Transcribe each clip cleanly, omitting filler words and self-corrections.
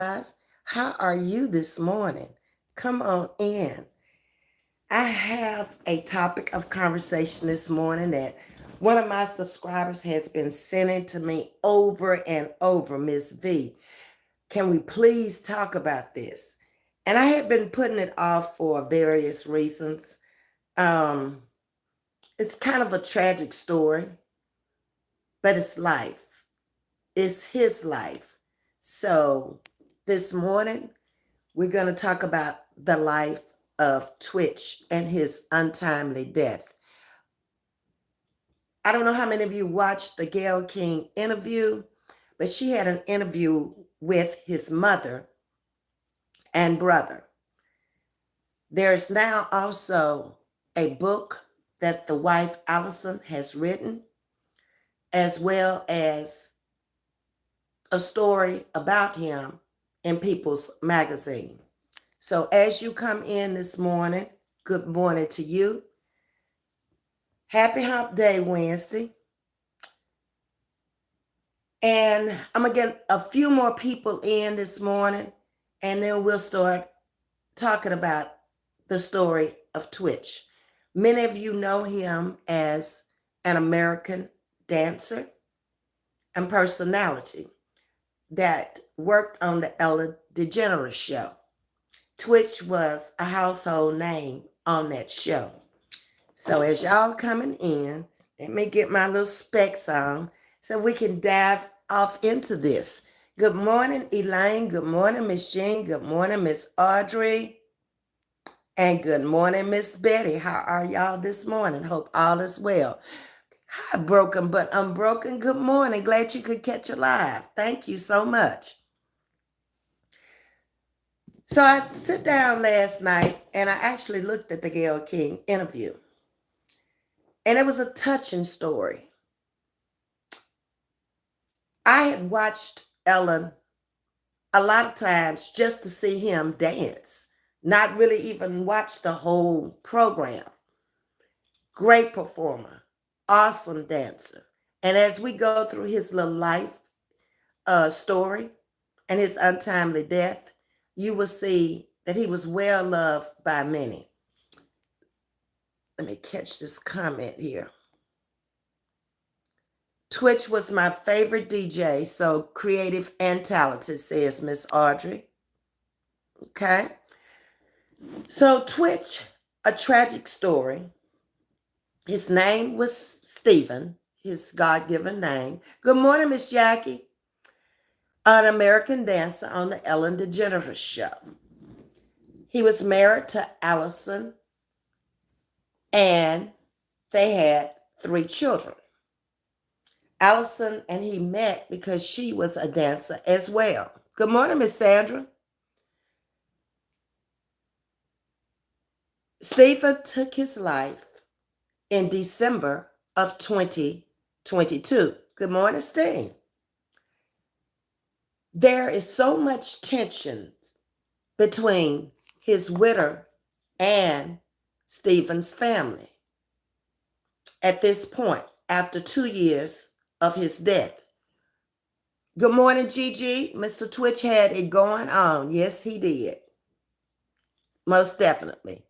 guys. How are you this morning? Come on in. I have a topic of conversation this morning that one of my subscribers has been sending to me over and over, Ms.V. Can we please talk about this? And I had been putting it off for various reasons. Um, it's kind of a tragic story, but it's life. It's his life. So this morning, we're going to talk about the life of Twitch and his untimely death. I don't know how many of you watched the Gayle King interview, but she had an interview with his mother and brother. There's now also a book that the wife Allison has written, as well as a story about him in People's Magazine. So as you come in this morning, good morning to you. Happy Hump Day Wednesday. And I'm going to get a few more people in this morning, and then we'll start talking about the story of Twitch. Many of you know him as an American dancer and personality that worked on the Ellen DeGeneres show. Twitch was a household name on that show. So as y'all coming in, let me get my little specs on so we can dive off into this. Good morning, Elaine. Good morning, Miss Jean. Good morning, Miss Audrey. And good morning, Miss Betty. How are y'all this morning? Hope all is well. Hi, Broken but Unbroken. Good morning. Glad you could catch a live. Thank you so much. So I sit down last night and I actually looked at the Gayle King interview. And it was a touching story. I had watched Ellen a lot of times just to see him dance, not really even watch the whole program. Great performer, awesome dancer. And as we go through his little life story and his untimely death, you will see that he was well loved by many. Let me catch this comment here. Twitch was my favorite DJ, so creative and talented, says Miss Audrey. Okay. So Twitch, a tragic story. His name was Stephen, his God-given name. Good morning, Miss Jackie. An American dancer on the Ellen DeGeneres show. He was married to Allison, and they had 3 children. Allison and he met because she was a dancer as well. Good morning, Miss Sandra. Stephen took his life in December of 2022. Good morning, Steve. There is so much tension between his widow and Stephen's family at this point after 2 years of his death. Good morning, Gigi. Mr. Twitch had it going on. Yes, he did. Most definitely.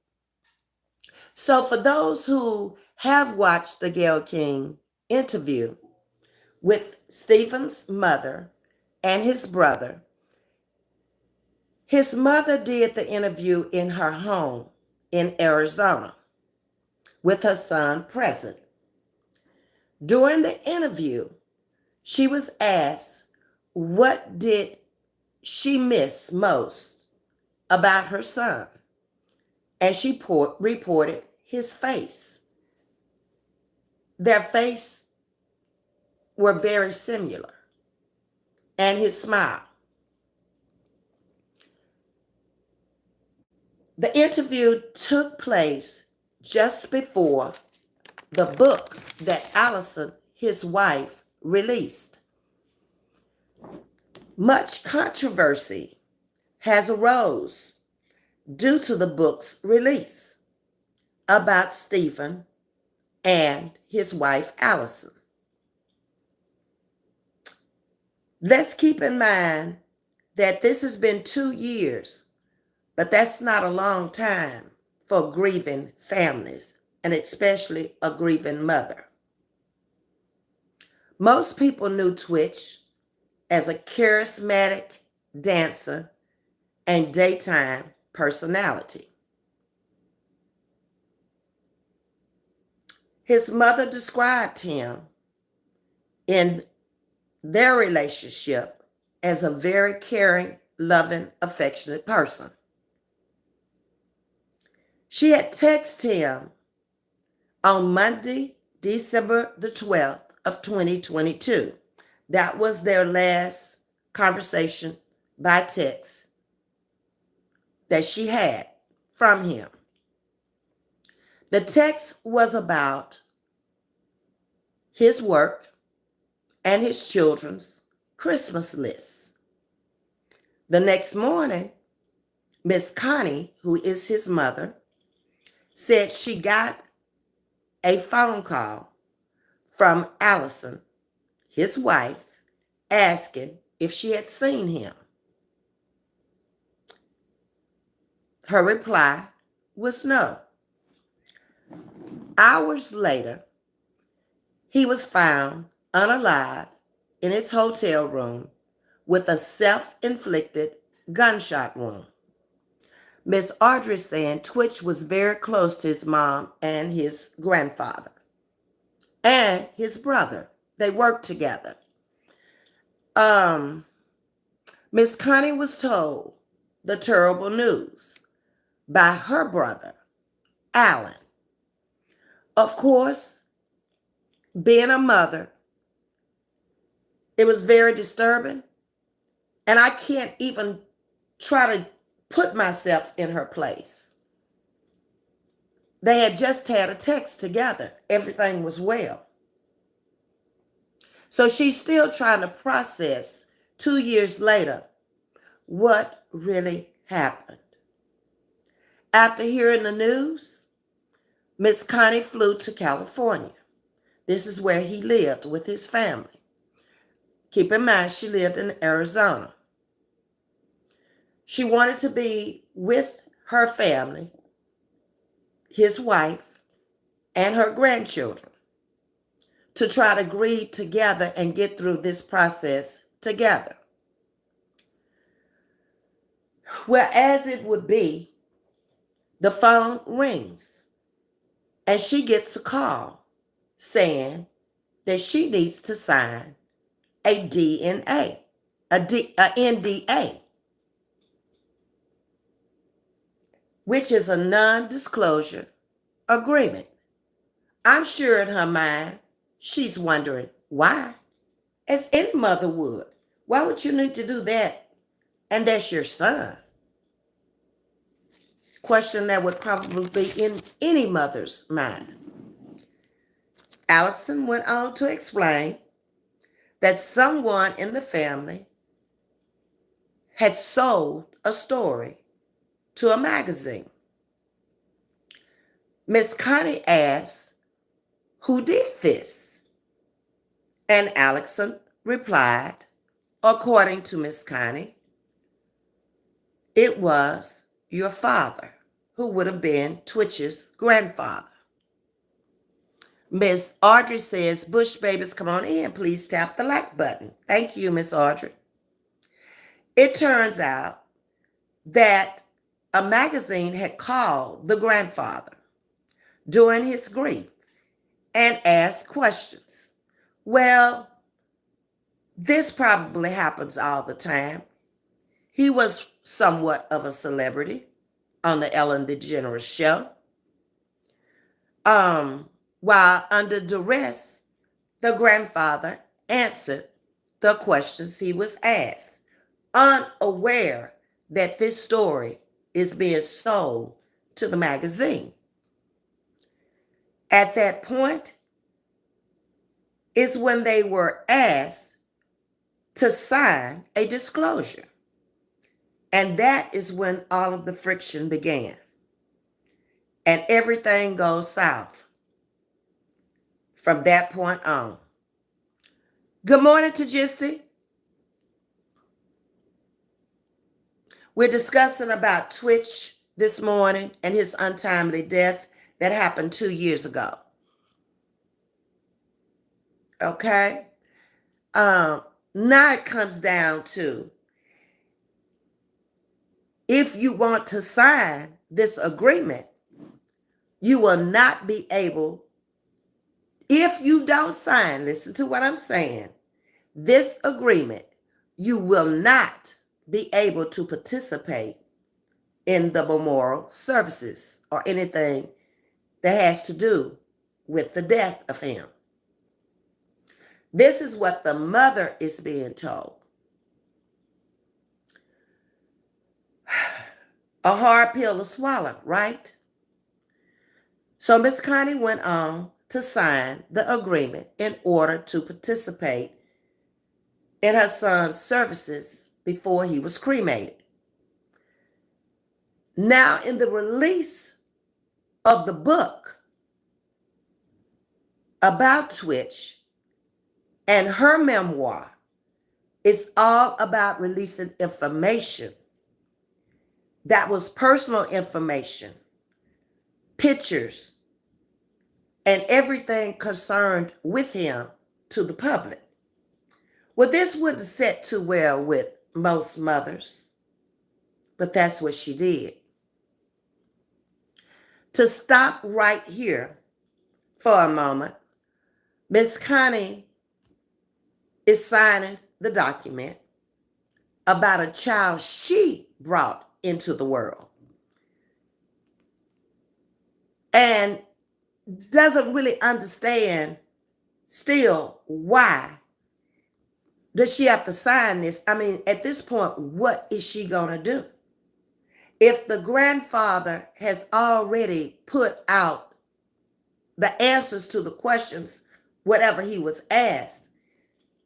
So for those who have watched the Gayle King interview with Stephen's mother and his brother, his mother did the interview in her home in Arizona with her son present. During the interview, she was asked what did she miss most about her son, and she reported his face. Their faces were very similar, and his smile. The interview took place just before the book that Allison, his wife, released. Much controversy has arose due to the book's release about Stephen and his wife, Allison. Let's keep in mind that this has been 2 years, but that's not a long time for grieving families, and especially a grieving mother. Most people knew Twitch as a charismatic dancer and daytime personality. His mother described him in their relationship as a very caring, loving, affectionate person. She had texted him on Monday, December the 12th of 2022. That was their last conversation by text that she had from him. The text was about his work and his children's Christmas lists. The next morning, Miss Connie, who is his mother, said she got a phone call from Allison, his wife, asking if she had seen him. Her reply was no. Hours later, he was found unalive in his hotel room with a self-inflicted gunshot wound. Miss Audrey saying Twitch was very close to his mom and his grandfather and his brother. They worked together. Miss Connie was told the terrible news by her brother, Alan. Of course, being a mother, it was very disturbing, and I can't even try to put myself in her place. They had just had a text together. Everything was well. So she's still trying to process 2 years later what really happened. After hearing the news, Miss Connie flew to California. This is where he lived with his family. Keep in mind, she lived in Arizona. She wanted to be with her family, his wife, and her grandchildren to try to grieve together and get through this process together. Well, as it would be, the phone rings and she gets a call saying that she needs to sign a DNA, a NDA, which is a non-disclosure agreement. I'm sure in her mind, she's wondering why, as any mother would. Why would you need to do that? And that's your son. Question that would probably be in any mother's mind. Allison went on to explain that someone in the family had sold a story to a magazine. Miss Connie asked, who did this? And Allison replied, according to Miss Connie, it was your father, who would have been Twitch's grandfather. Miss Audrey says, Bush babies, come on in. Please tap the like button. Thank you, Miss Audrey. It turns out that a magazine had called the grandfather during his grief and asked questions. Well, this probably happens all the time. He was somewhat of a celebrity on the Ellen DeGeneres show. While under duress, the grandfather answered the questions he was asked, unaware that this story is being sold to the magazine. At that point is when they were asked to sign a disclosure. And that is when all of the friction began. And everything goes south from that point on. Good morning, Tajisti. We're discussing about Twitch this morning and his untimely death that happened 2 years ago. Okay? Now it comes down to, if you want to sign this agreement, you will not be able, if you don't sign, listen to what I'm saying, this agreement, you will not be able to participate in the memorial services or anything that has to do with the death of him. This is what the mother is being told. A hard pill to swallow, right? So Miss Connie went on to sign the agreement in order to participate in her son's services before he was cremated. Now, in the release of the book about Twitch and her memoir, it's all about releasing information that was personal information, pictures, and everything concerned with him to the public. Well, this wouldn't sit too well with most mothers, but that's what she did. To stop right here for a moment, Miss Connie is signing the document about a child she brought into the world and doesn't really understand still why does she have to sign this. I mean, at this point, what is she going to do? If the grandfather has already put out the answers to the questions, whatever he was asked,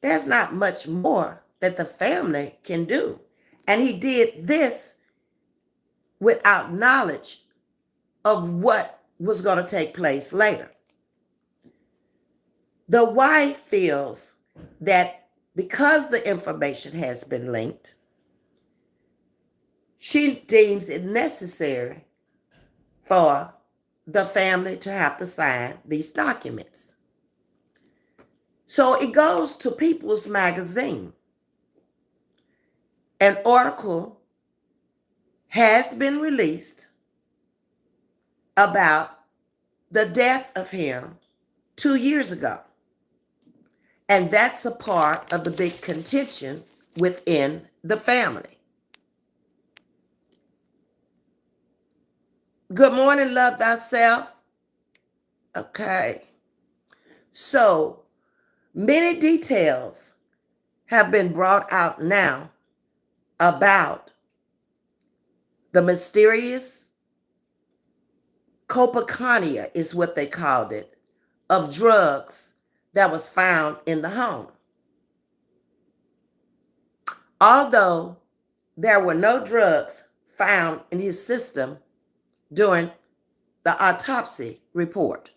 there's not much more that the family can do. And he did this without knowledge of what was going to take place later. The wife feels that because the information has been linked, she deems it necessary for the family to have to sign these documents. So it goes to People's Magazine. An article has been released about the death of him 2 years ago. And that's a part of the big contention within the family. Good morning, love thyself. Okay. So many details have been brought out now about the mysterious copacania, is what they called it, of drugs that was found in the home. Although there were no drugs found in his system during the autopsy report.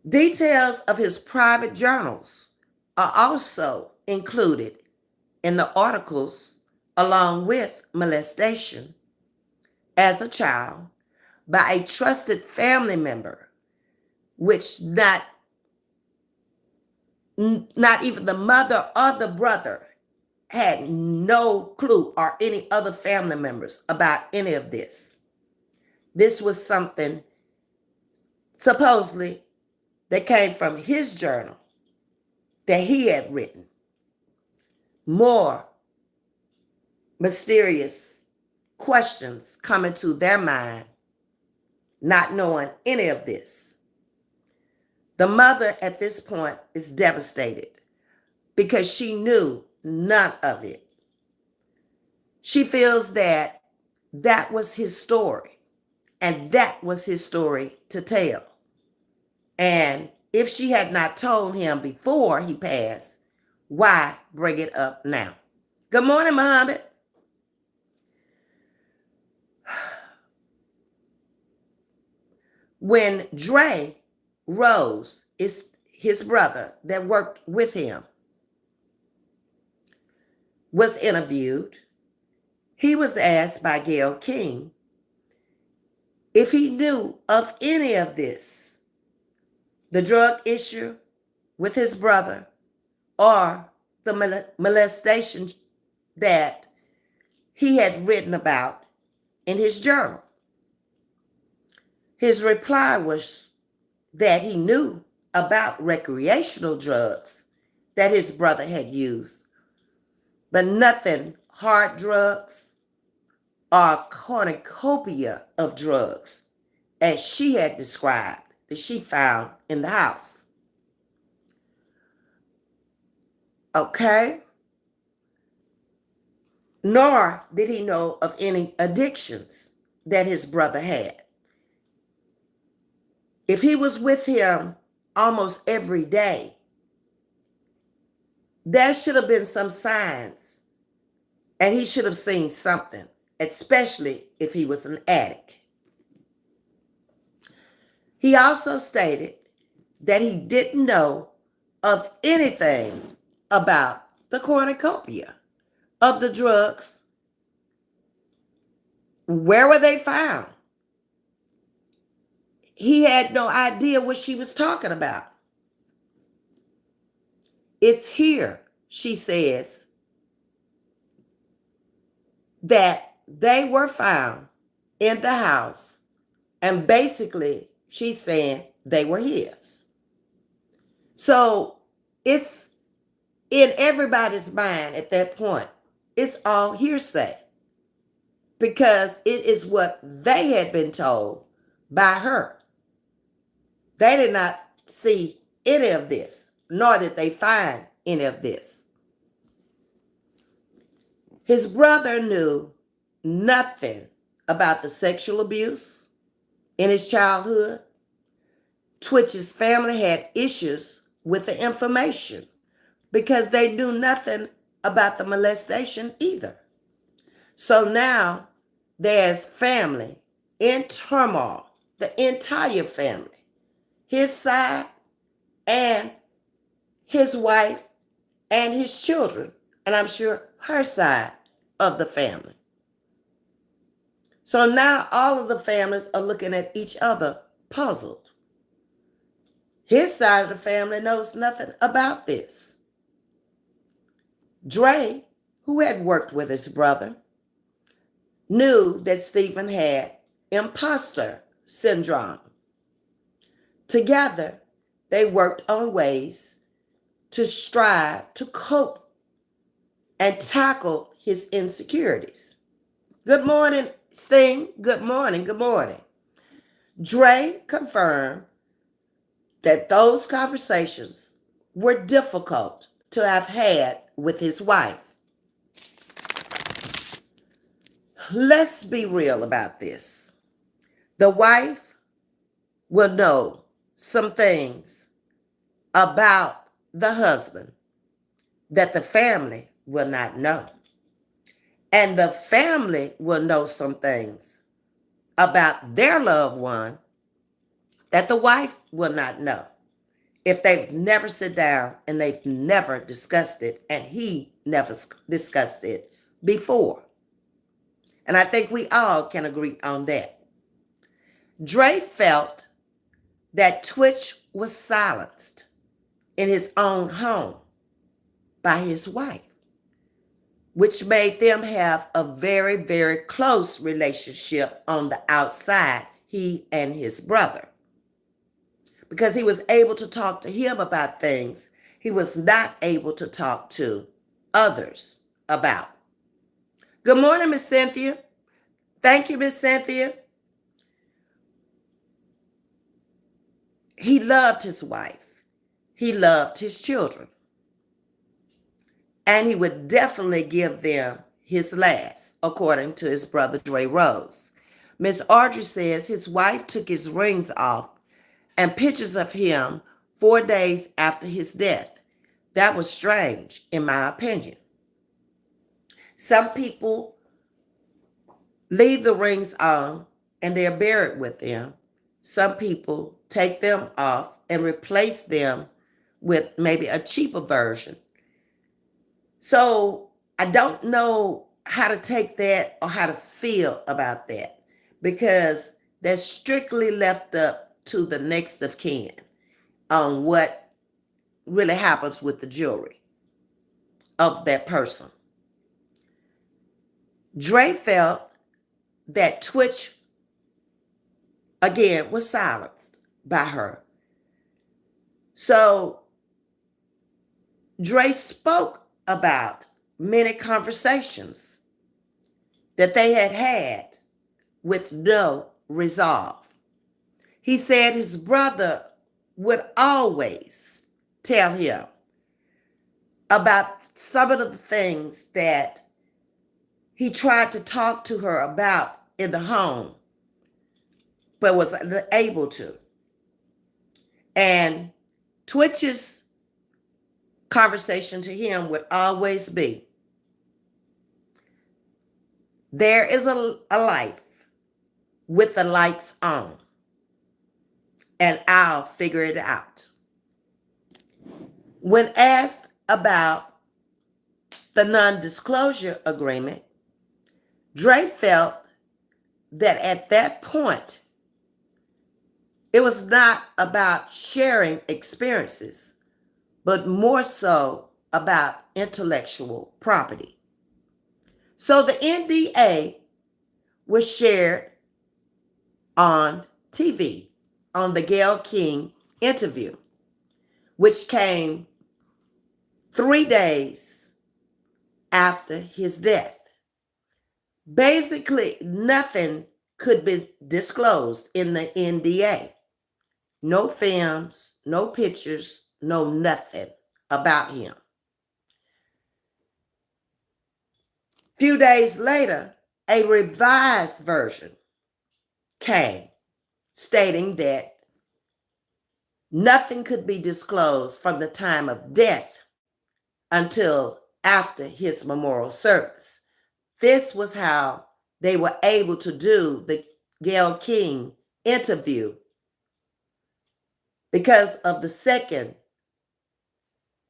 Details of his private journals are also included in the articles, along with molestation as a child by a trusted family member, which not even the mother or the brother had no clue, or any other family members, about any of this. This was something supposedly that came from his journal that he had written. More mysterious questions coming to their mind, not knowing any of this. The mother at this point is devastated because she knew none of it. She feels that that was his story, and that was his story to tell. And if she had not told him before he passed, why bring it up now? Good morning, Muhammad. When Dre Rose is his brother that worked with him, was interviewed, he was asked by Gayle King if he knew of any of this, the drug issue with his brother or the molestation that he had written about in his journal. His reply was that he knew about recreational drugs that his brother had used, but nothing hard drugs or cornucopia of drugs as she had described that she found in the house. Okay? Nor did he know of any addictions that his brother had. If he was with him almost every day, there should have been some signs, and he should have seen something, especially if he was an addict. He also stated that he didn't know of anything about the cornucopia of the drugs. Where were they found? He had no idea what she was talking about. It's here, she says, that they were found in the house, and basically she's saying they were his. So it's in everybody's mind at that point. It's all hearsay because it is what they had been told by her. They did not see any of this, nor did they find any of this. His brother knew nothing about the sexual abuse in his childhood. Twitch's family had issues with the information because they knew nothing about the molestation either. So now there's family in turmoil, the entire family, his side and his wife and his children, and I'm sure her side of the family. So now all of the families are looking at each other puzzled. His side of the family knows nothing about this. Dre, who had worked with his brother, knew that Stephen had imposter syndrome. Together, they worked on ways to strive to cope and tackle his insecurities. Good morning, Sting. Good morning. Good morning. Dre confirmed that those conversations were difficult to have had with his wife. Let's be real about this. The wife will know some things about the husband that the family will not know. And the family will know some things about their loved one that the wife will not know if they've never sit down and they've never discussed it, and he never discussed it before. And I think we all can agree on that. Dre felt that Twitch was silenced in his own home by his wife, which made them have a very, very close relationship on the outside, he and his brother. Because he was able to talk to him about things he was not able to talk to others about. Good morning, Miss Cynthia. Thank you, Miss Cynthia. He loved his wife. He loved his children. And he would definitely give them his last, according to his brother Dre Rose. Miss Audrey says his wife took his rings off and pictures of him 4 days after his death. That was strange, in my opinion. Some people leave the rings on and they're buried with them. Some people take them off and replace them with maybe a cheaper version. So I don't know how to take that or how to feel about that, because that's strictly left up to the next of kin on what really happens with the jewelry of that person. Dre felt that Twitch, again, was silenced by her. So Dre spoke about many conversations that they had had with no resolve. He said his brother would always tell him about some of the things that he tried to talk to her about in the home, but was unable to. And Twitch's conversation to him would always be, there is a life with the lights on, and I'll figure it out. When asked about the non-disclosure agreement, Dre felt that at that point, it was not about sharing experiences, but more so about intellectual property. So the NDA was shared on TV on the Gayle King interview, which came 3 days after his death. Basically, nothing could be disclosed in the NDA. No films, no pictures, no nothing about him. Few days later, a revised version came stating that nothing could be disclosed from the time of death until after his memorial service. This was how they were able to do the Gayle King interview, because of the second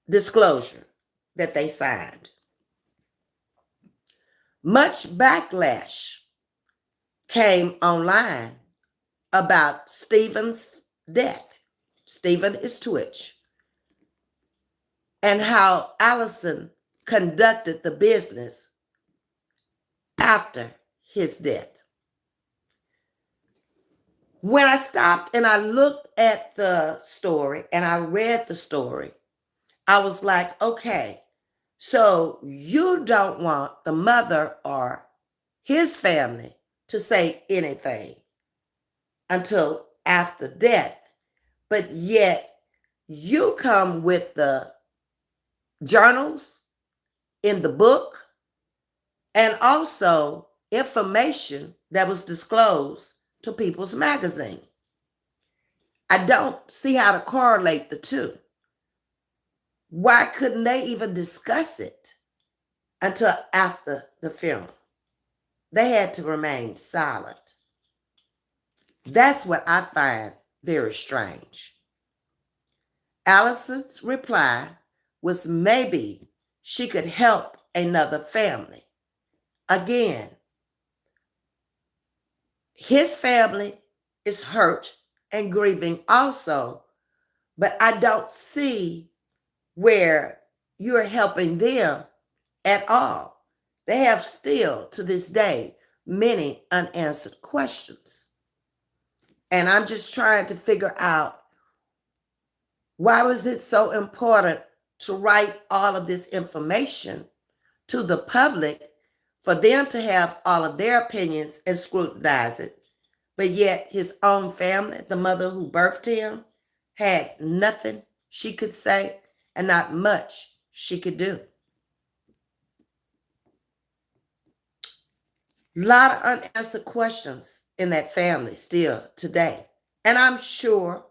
disclosure that they signed. Much backlash came online about Stephen's death. Stephen is Twitch. And how Allison conducted the business after his death. When I stopped and I looked at the story and I read the story, I was like, okay, so you don't want the mother or his family to say anything until after death, but yet you come with the journals in the book and also information that was disclosed to People's Magazine. I don't see how to correlate the two. Why couldn't they even discuss it until after the funeral? They had to remain silent. That's what I find very strange. Allison's reply was maybe she could help another family. Again, his family is hurt and grieving also, but I don't see where you're helping them at all. They have still, to this day, many unanswered questions. And I'm just trying to figure out, why was it so important to write all of this information to the public for them to have all of their opinions and scrutinize it, but yet his own family, the mother who birthed him, had nothing she could say and not much she could do? A lot of unanswered questions in that family still today. And I'm sure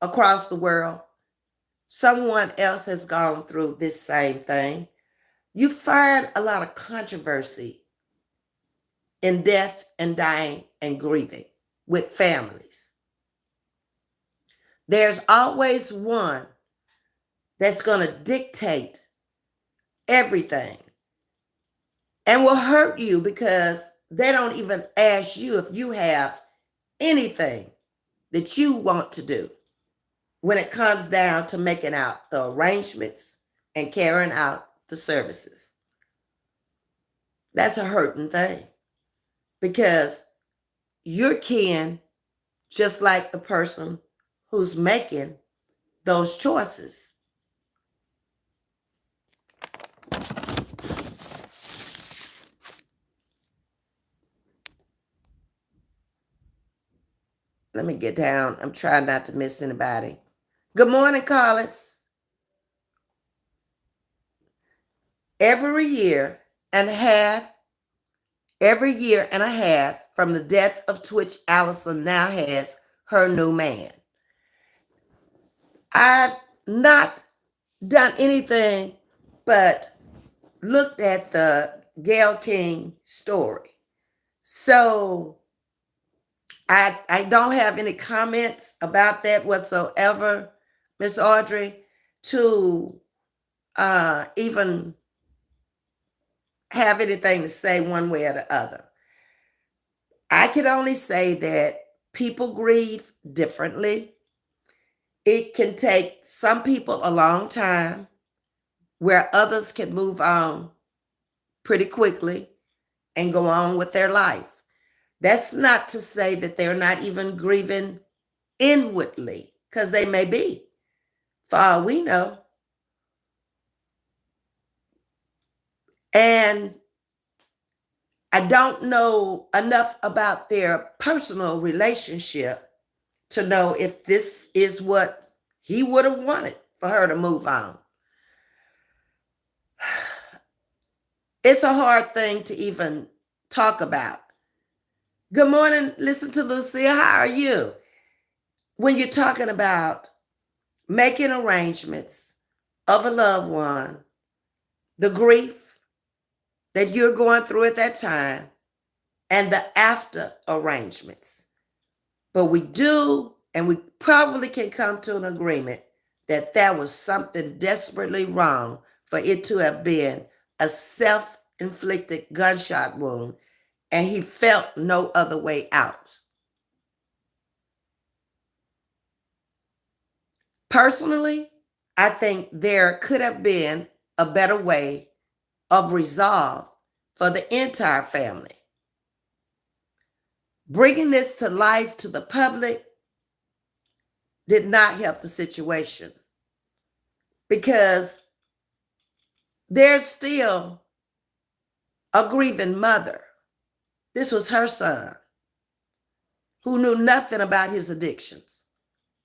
across the world, someone else has gone through this same thing. You find a lot of controversy in death and dying and grieving with families. There's always one that's going to dictate everything and will hurt you because they don't even ask you if you have anything that you want to do when it comes down to making out the arrangements and carrying out the services. That's a hurting thing because you're kin just like the person who's making those choices. Let me get down. I'm trying not to miss anybody. Good morning, Carlos. Every year and a half, every year and a half from the death of Twitch, Allison now has her new man. I've not done anything but looked at the Gayle King story. So I don't have any comments about that whatsoever, Miss Audrey, to even have anything to say one way or the other. I can only say that people grieve differently. It can take some people a long time, where others can move on pretty quickly and go on with their life. That's not to say that they're not even grieving inwardly, because they may be, for all we know. And I don't know enough about their personal relationship to know if this is what he would have wanted for her to move on. It's a hard thing to even talk about. Good morning, listen to Lucia. How are you? When you're talking about making arrangements of a loved one, the grief that you're going through at that time, and the after arrangements. But we do, and we probably can come to an agreement that that was something desperately wrong for it to have been a self-inflicted gunshot wound, and he felt no other way out. Personally, I think there could have been a better way of resolve for the entire family. Bringing this to life to the public did not help the situation, because there's still a grieving mother. This was her son, who knew nothing about his addictions,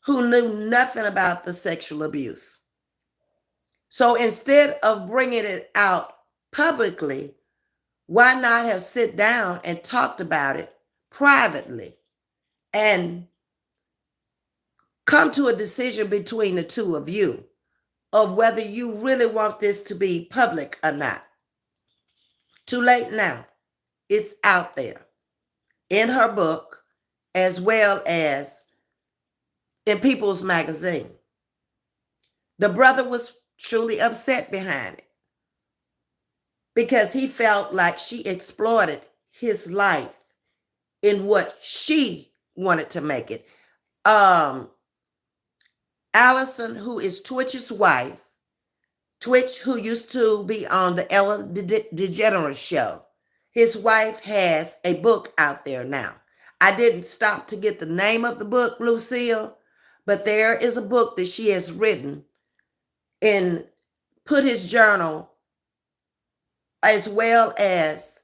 who knew nothing about the sexual abuse. So instead of bringing it out publicly, why not have sit down and talked about it privately and come to a decision between the two of you of whether you really want this to be public or not? Too late now. It's out there in her book as well as in People's Magazine. The brother was truly upset behind it because he felt like she exploited his life in what she wanted to make it. Allison, who is Twitch's wife, Twitch, who used to be on the Ellen DeGeneres show, his wife has a book out there now. I didn't stop to get the name of the book, Lucille, but there is a book that she has written and put his journal, as well as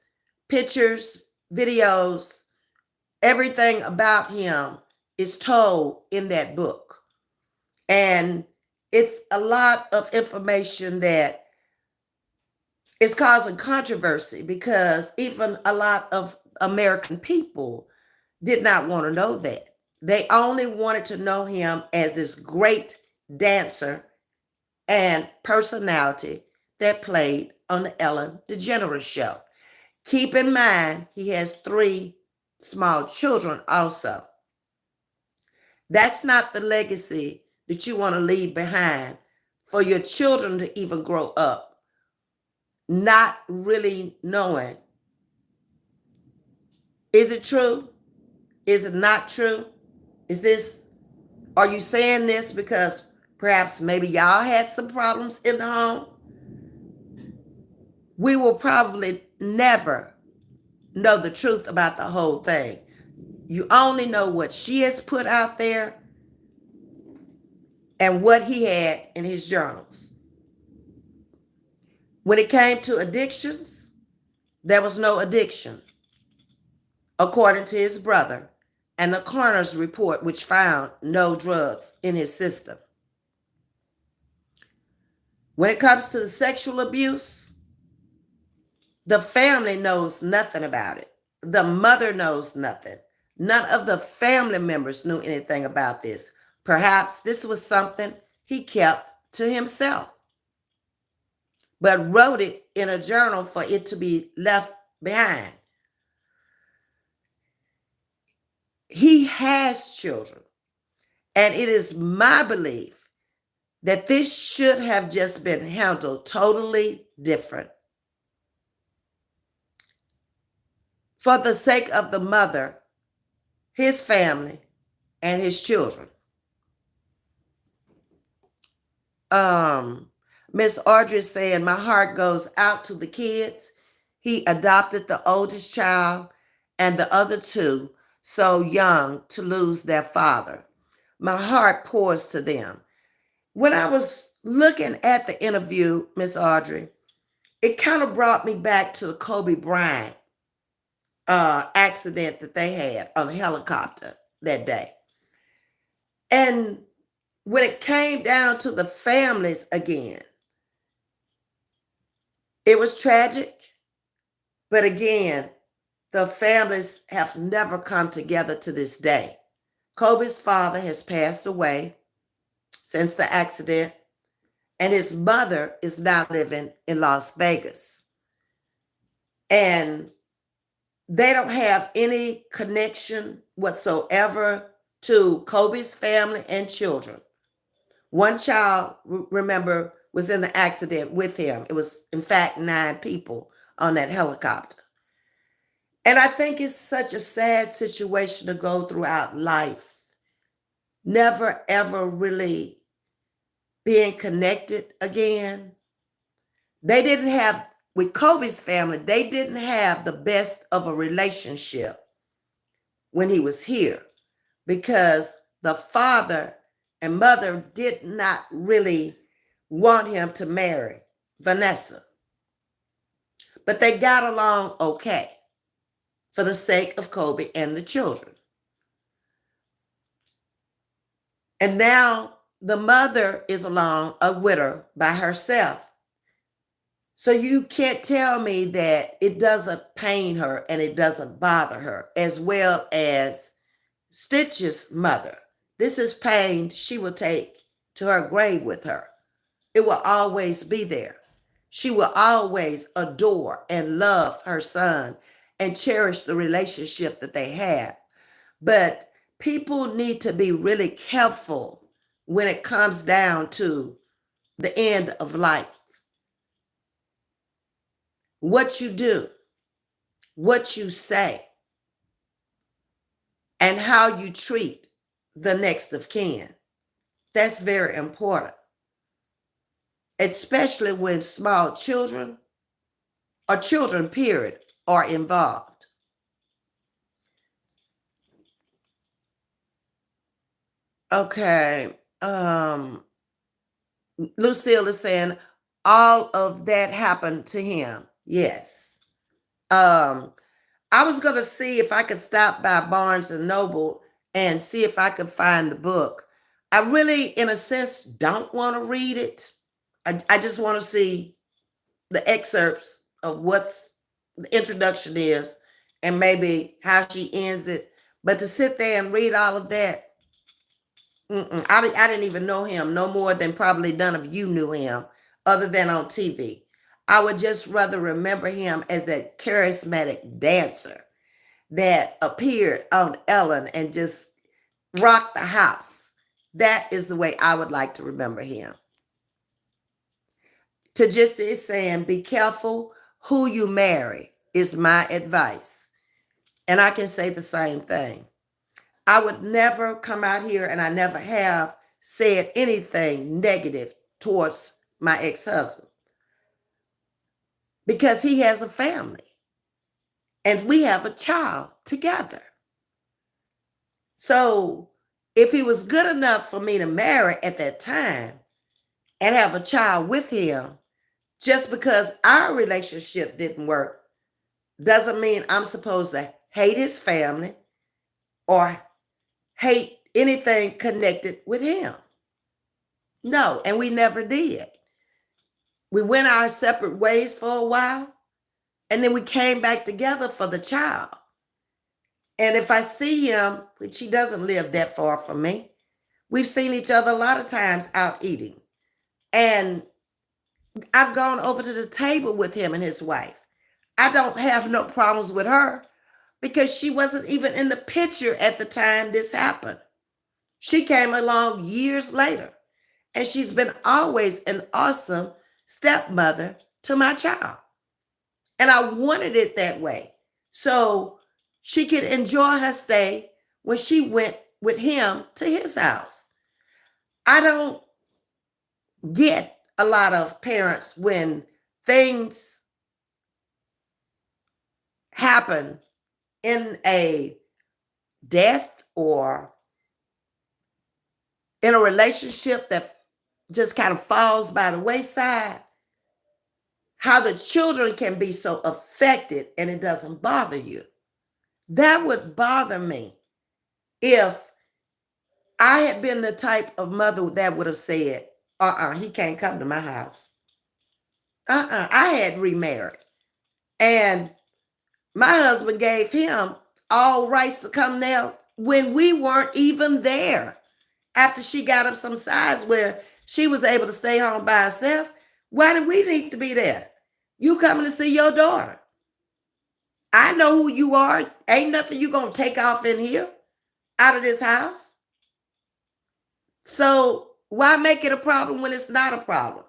pictures, videos, everything about him is told in that book. And it's a lot of information that is causing controversy, because even a lot of American people did not want to know that. They only wanted to know him as this great dancer and personality that played on the Ellen DeGeneres show. Keep in mind, he has 3 small children also. That's not the legacy that you want to leave behind for your children to even grow up not really knowing, is it true? Is it not true? Are you saying this because perhaps maybe y'all had some problems in the home? We will probably never know the truth about the whole thing. You only know what she has put out there and what he had in his journals. When it came to addictions, there was no addiction, according to his brother and the coroner's report, which found no drugs in his system. When it comes to the sexual abuse, the family knows nothing about it. The mother knows nothing. None of the family members knew anything about this. Perhaps this was something he kept to himself, but wrote it in a journal for it to be left behind. He has children, and it is my belief that this should have just been handled totally different. For the sake of the mother, his family, and his children. Miss Audrey is saying, my heart goes out to the kids. He adopted the oldest child and the other two so young to lose their father. My heart pours to them. When I was looking at the interview, Miss Audrey, it kind of brought me back to the Kobe Bryant accident that they had on the helicopter that day. And when it came down to the families again, it was tragic, but again, the families have never come together to this day. Kobe's father has passed away since the accident, and his mother is now living in Las Vegas. And they don't have any connection whatsoever to Kobe's family and children. One child, remember, was in the accident with him. It was, in fact, 9 people on that helicopter. And I think it's such a sad situation to go throughout life. Never, ever really being connected again. They didn't have, with Kobe's family, they didn't have the best of a relationship when he was here because the father and mother did not really want him to marry Vanessa. But they got along okay for the sake of Kobe and the children. And now the mother is along, a widow by herself. So you can't tell me that it doesn't pain her and it doesn't bother her, as well as Stitch's mother. This is pain she will take to her grave with her. It will always be there. She will always adore and love her son and cherish the relationship that they have. But people need to be really careful when it comes down to the end of life. What you do, what you say, and how you treat the next of kin. That's very important, especially when small children or children, period, are involved. Okay. Lucille is saying all of that happened to him. Yes. I was going to see if I could stop by Barnes and Noble and see if I could find the book. I really, in a sense, don't want to read it. I just want to see the excerpts of what's the introduction is and maybe how she ends it. But to sit there and read all of that, I didn't even know him no more than probably none of you knew him other than on TV. I would just rather remember him as that charismatic dancer that appeared on Ellen and just rocked the house. That is the way I would like to remember him. Tajista is saying, be careful who you marry, is my advice. And I can say the same thing. I would never come out here, and I never have said anything negative towards my ex-husband, because he has a family and we have a child together. So if he was good enough for me to marry at that time and have a child with him, just because our relationship didn't work doesn't mean I'm supposed to hate his family or hate anything connected with him. No, and we never did. We went our separate ways for a while, and then we came back together for the child. And if I see him, which he doesn't live that far from me, we've seen each other a lot of times out eating. And I've gone over to the table with him and his wife. I don't have no problems with her because she wasn't even in the picture at the time this happened. She came along years later, and she's been always an awesome stepmother to my child. And I wanted it that way, so she could enjoy her stay when she went with him to his house. I don't get a lot of parents when things happen in a death or in a relationship that just kind of falls by the wayside, how the children can be so affected and it doesn't bother you. That would bother me if I had been the type of mother that would have said, he can't come to my house. I had remarried. And my husband gave him all rights to come there when we weren't even there. After she got up some sides where she was able to stay home by herself, why did we need to be there? You coming to see your daughter. I know who you are. Ain't nothing you gonna take off in here, out of this house. So why make it a problem when it's not a problem?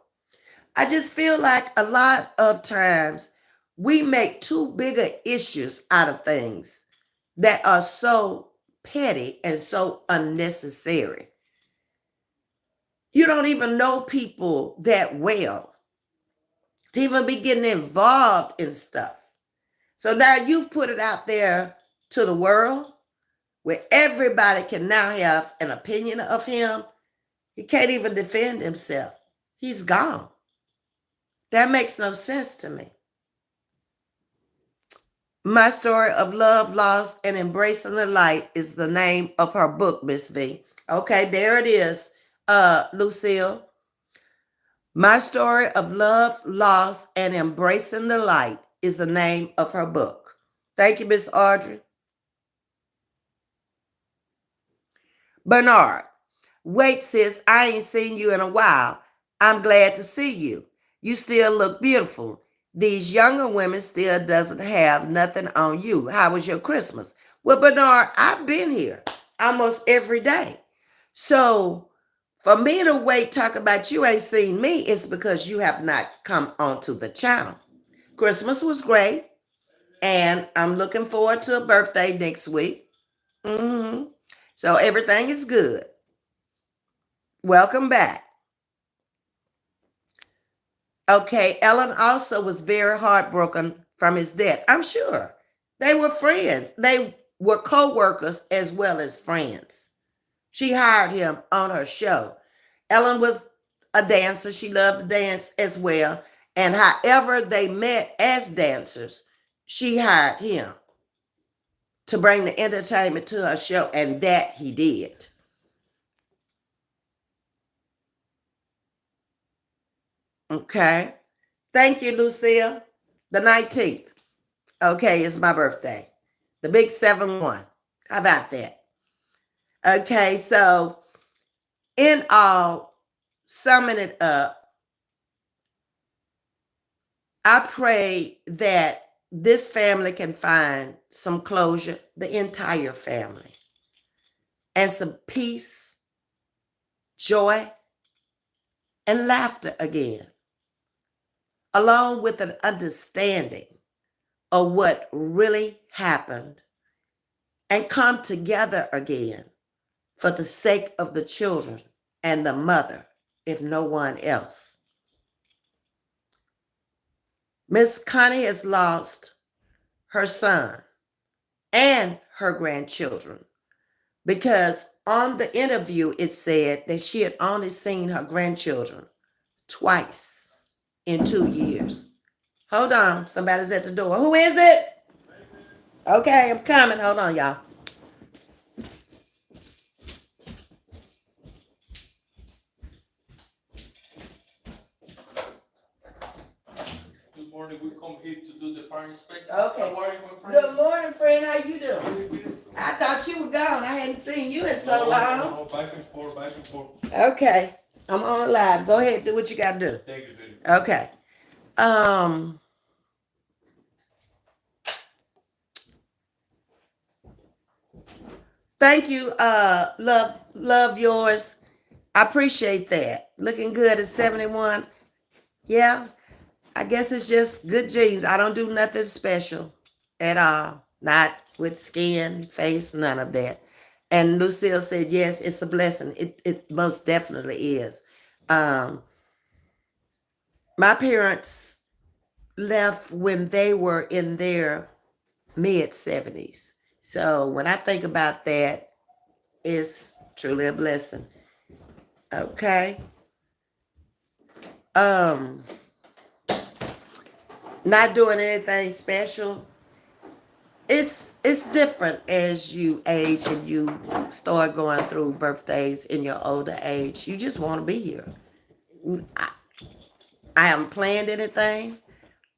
I just feel like a lot of times we make too big of issues out of things that are so petty and so unnecessary. You don't even know people that well to even be getting involved in stuff. So now you've put it out there to the world where everybody can now have an opinion of him. He can't even defend himself. He's gone. That makes no sense to me. My Story of Love, Loss, and Embracing the Light is the name of her book, Ms.V. Okay, there it is, Lucille. My Story of Love, Loss, and Embracing the Light is the name of her book. Thank you, Miss Audrey. Bernard, wait, sis, I ain't seen you in a while. I'm glad to see you. You still look beautiful. These younger women still doesn't have nothing on you. How was your Christmas? Well, Bernard, I've been here almost every day. So for me to wait, talk about you ain't seen me, it's because you have not come onto the channel. Christmas was great, and I'm looking forward to a birthday next week. So everything is good. Welcome back. Okay, Ellen also was very heartbroken from his death. I'm sure. They were friends. They were co-workers as well as friends. She hired him on her show. Ellen was a dancer. She loved to dance as well. And however they met as dancers, she hired him to bring the entertainment to her show, and that he did. Okay. Thank you, Lucille. The 19th. Okay, it's my birthday. The big 7-1. How about that? Okay, so in all, summing it up, I pray that this family can find some closure, the entire family, and some peace, joy, and laughter again. along with an understanding of what really happened, and come together again for the sake of the children and the mother, if no one else. Miss Connie has lost her son and her grandchildren because on the interview it said that she had only seen her grandchildren twice in 2 years. Hold on, somebody's at the door. Who is it? Okay, I'm coming. Hold on, y'all. Good morning. We come here to do the fire inspection. Okay. How are you, my friend? Good morning, friend. How you doing? I thought you were gone. I hadn't seen you in so long. No, back and forth, back and forth. Okay, I'm on the live. Go ahead, do what you gotta do. Thank you, sweetie. Okay. Thank you, love yours. I appreciate that. Looking good at 71. Yeah, I guess it's just good genes. I don't do nothing special at all. Not with skin, face, none of that. And Lucille said, yes, it's a blessing. It most definitely is. My parents left when they were in their mid 70s. So when I think about that, it's truly a blessing. Okay. Not doing anything special. It's different as you age and you start going through birthdays in your older age. You just want to be here. I haven't planned anything.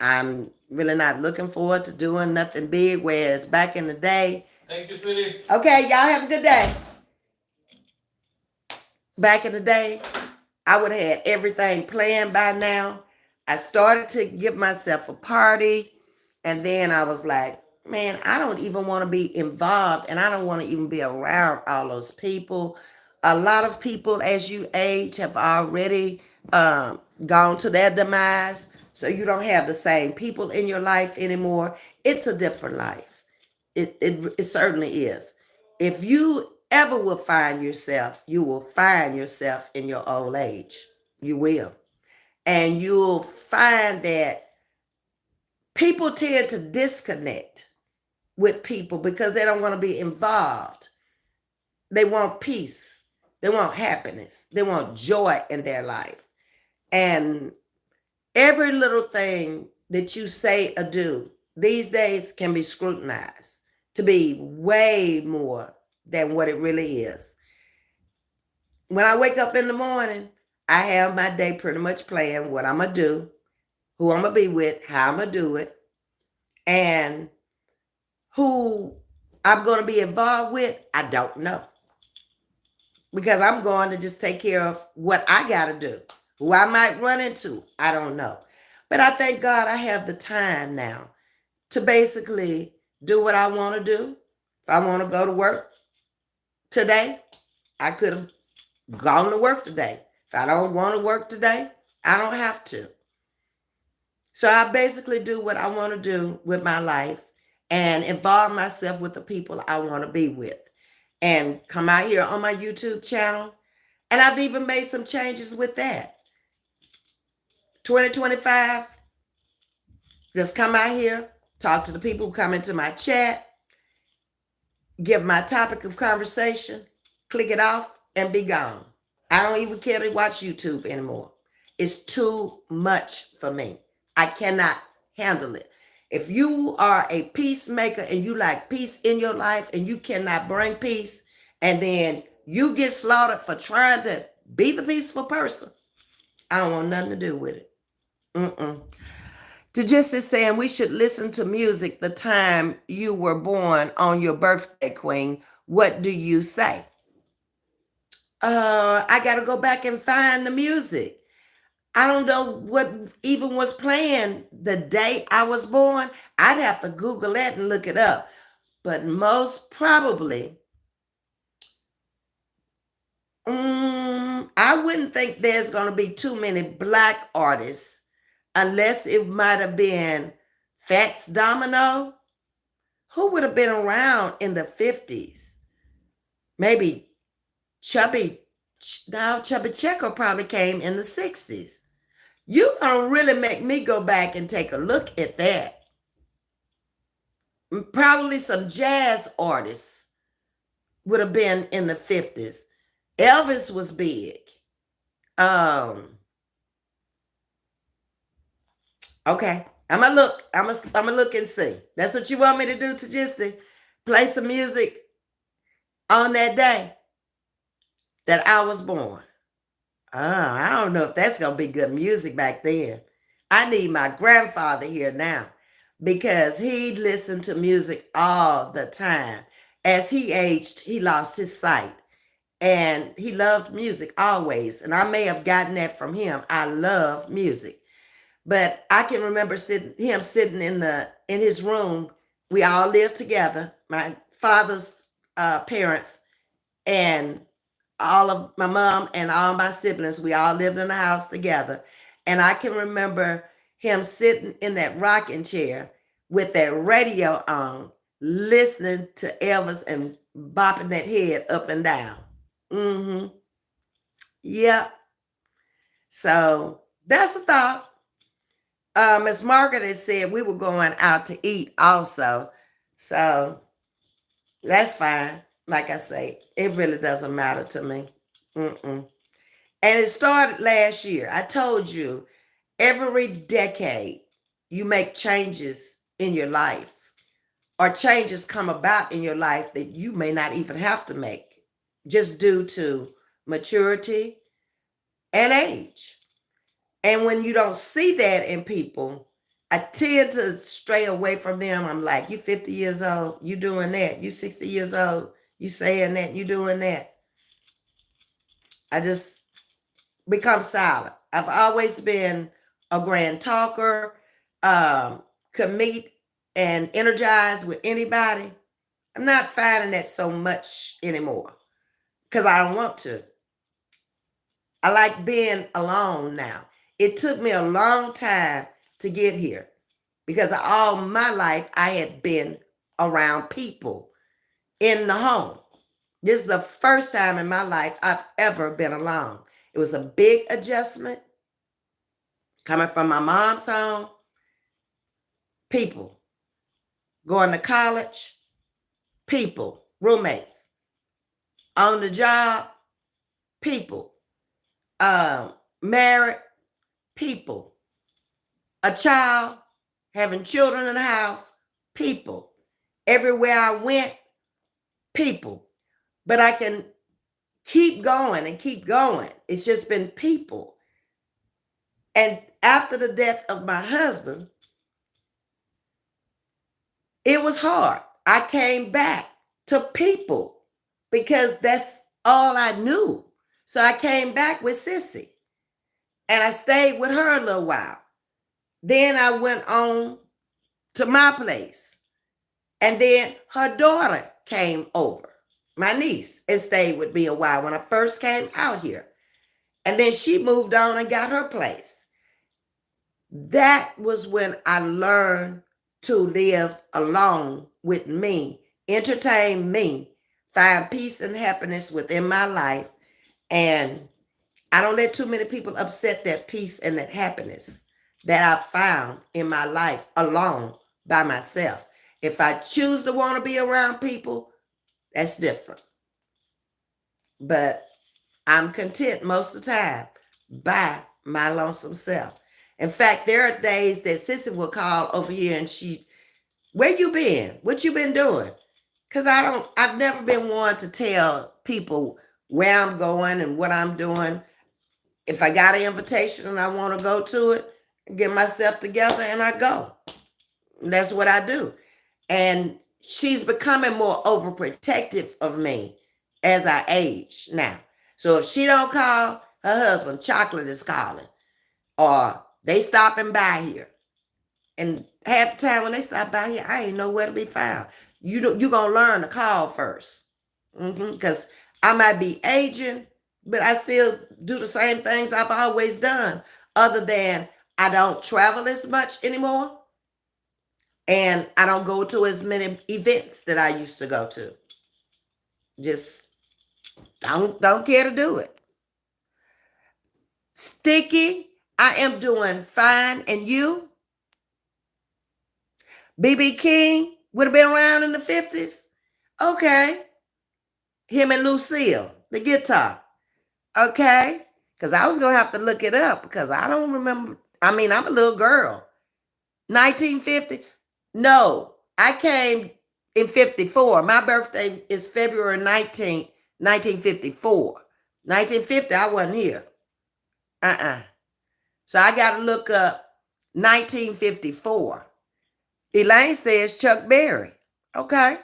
I'm really not looking forward to doing nothing big. Whereas back in the day. Thank you, sweetie. Okay, y'all have a good day. Back in the day, I would have had everything planned by now. I started to give myself a party, and then I was like, man, I don't even want to be involved, and I don't want to even be around all those people. A lot of people, as you age, have already gone to their demise, so you don't have the same people in your life anymore. It's a different life. It certainly is. If you ever will find yourself, you will find yourself in your old age. You will. And you'll find that people tend to disconnect with people because they don't want to be involved. They want peace. They want happiness. They want joy in their life. And every little thing that you say or do these days can be scrutinized to be way more than what it really is. When I wake up in the morning, I have my day pretty much planned, what I'm going to do, who I'm going to be with, how I'm going to do it, and who I'm going to be involved with, I don't know. Because I'm going to just take care of what I got to do. Who I might run into, I don't know. But I thank God I have the time now to basically do what I want to do. If I want to go to work today, I could have gone to work today. If I don't want to work today, I don't have to. So I basically do what I want to do with my life and involve myself with the people I want to be with. And come out here on my YouTube channel. And I've even made some changes with that. 2025, just come out here, talk to the people who come into my chat, give my topic of conversation, click it off, and be gone. I don't even care to watch YouTube anymore. It's too much for me. I cannot handle it. If you are a peacemaker and you like peace in your life and you cannot bring peace, and then you get slaughtered for trying to be the peaceful person, I don't want nothing to do with it. To just as saying we should listen to music the time you were born on your birthday, Queen. What do you say? I got to go back and find the music. I don't know what even was playing the day I was born. I'd have to Google that and look it up. But most probably, I wouldn't think there's going to be too many Black artists unless it might have been Fats Domino. Who would have been around in the 50s? Maybe Chubby, now Chubby Checker probably came in the 60s. You're going to really make me go back and take a look at that. Probably some jazz artists would have been in the 50s. Elvis was big. Okay. I'm gonna look and see. That's what you want me to do, to just play some music on that day that I was born. Oh, I don't know if that's gonna be good music back then. I need my grandfather here now because he listened to music all the time. As he aged, he lost his sight. And he loved music always. And I may have gotten that from him. I love music. But I can remember him sitting in his room. We all lived together. My father's parents and all of my mom and all my siblings. We all lived in the house together. And I can remember him sitting in that rocking chair with that radio on, listening to Elvis and bopping that head up and down. Mm-hmm. Yep. So that's a thought. Miss Margaret has said we were going out to eat also. So that's fine. Like I say, it really doesn't matter to me. And it started last year. I told you, every decade you make changes in your life, or changes come about in your life that you may not even have to make, just due to maturity and age. And when you don't see that in people, I tend to stray away from them. I'm like, you 50 years old, you doing that. You 60 years old, you saying that, you doing that. I just become silent. I've always been a grand talker, could meet and energize with anybody. I'm not finding that so much anymore because I don't want to. I like being alone now. It took me a long time to get here because all my life I had been around people in the home. This is the first time in my life I've ever been alone. It was a big adjustment coming from my mom's home, people, going to college, people, roommates, on the job, people, married, people, a child, having children in the house, people. Everywhere I went, people. But I can keep going and keep going. It's just been people. And after the death of my husband, it was hard. I came back to people because that's all I knew. So I came back with Sissy and I stayed with her a little while. Then I went on to my place. And then her daughter came over, my niece, and stayed with me a while when I first came out here. And then she moved on and got her place. That was when I learned to live alone with me, entertain me, find peace and happiness within my life. And I don't let too many people upset that peace and that happiness that I found in my life alone by myself. If I choose to want to be around people, that's different. But I'm content most of the time by my lonesome self. In fact, there are days that Sissy will call over here and where you been? What you been doing? Because I've never been one to tell people where I'm going and what I'm doing. If I got an invitation and I want to go to it, get myself together and I go. That's what I do. And she's becoming more overprotective of me as I age now. So if she don't call, her husband, Chocolate, is calling. Or they stopping by here. And half the time when they stop by here, I ain't nowhere to be found. You're going to learn to call first. Because I might be aging, but I still do the same things I've always done, other than I don't travel as much anymore. And I don't go to as many events that I used to go to. Just don't care to do it. Sticky, I am doing fine. And you? BB King would have been around in the 50s. Okay. Him and Lucille, the guitar. Okay. Because I was going to have to look it up because I don't remember. I mean, I'm a little girl. 1950? No, I came in 54. My birthday is February 19th, 1954. 1950, I wasn't here. So I got to look up 1954. Elaine says Chuck Berry. Okay.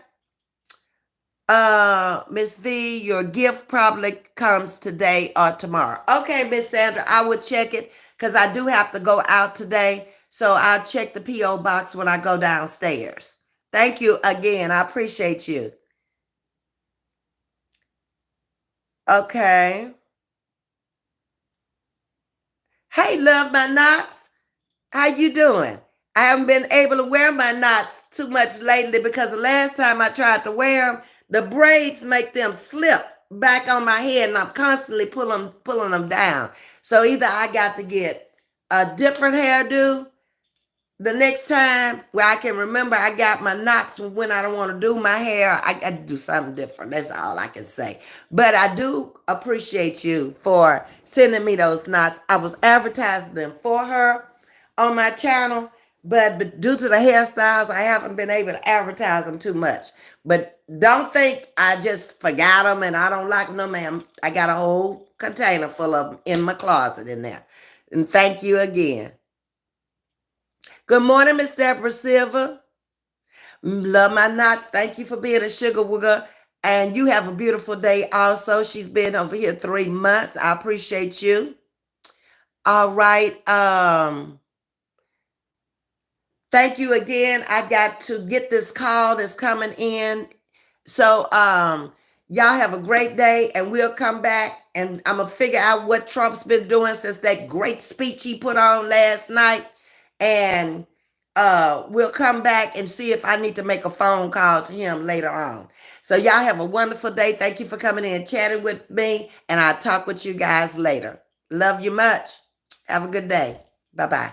Ms.V, your gift probably comes today or tomorrow. Okay, Miss Sandra, I will check it because I do have to go out today. So I'll check the P.O. box when I go downstairs. Thank you again. I appreciate you. Okay. Hey, love my knots. How you doing? I haven't been able to wear my knots too much lately because the last time I tried to wear them, the braids make them slip back on my head and I'm constantly pulling them down. So either I got to get a different hairdo the next time where I can remember I got my knots when I don't want to do my hair. I got to do something different. That's all I can say. But I do appreciate you for sending me those knots. I was advertising them for her on my channel, but due to the hairstyles, I haven't been able to advertise them too much. But don't think I just forgot them and I don't like them. No, ma'am. I got a whole container full of them in my closet in there. And thank you again. Good morning, Miss Deborah Silva. Love my knots. Thank you for being a sugar wigger. And you have a beautiful day also. She's been over here 3 months. I appreciate you. All right. Thank you again. I got to get this call that's coming in. So y'all have a great day and we'll come back and I'm gonna figure out what Trump's been doing since that great speech he put on last night. And we'll come back and see if I need to make a phone call to him later on. So y'all have a wonderful day. Thank you for coming in and chatting with me. And I'll talk with you guys later. Love you much. Have a good day. Bye-bye.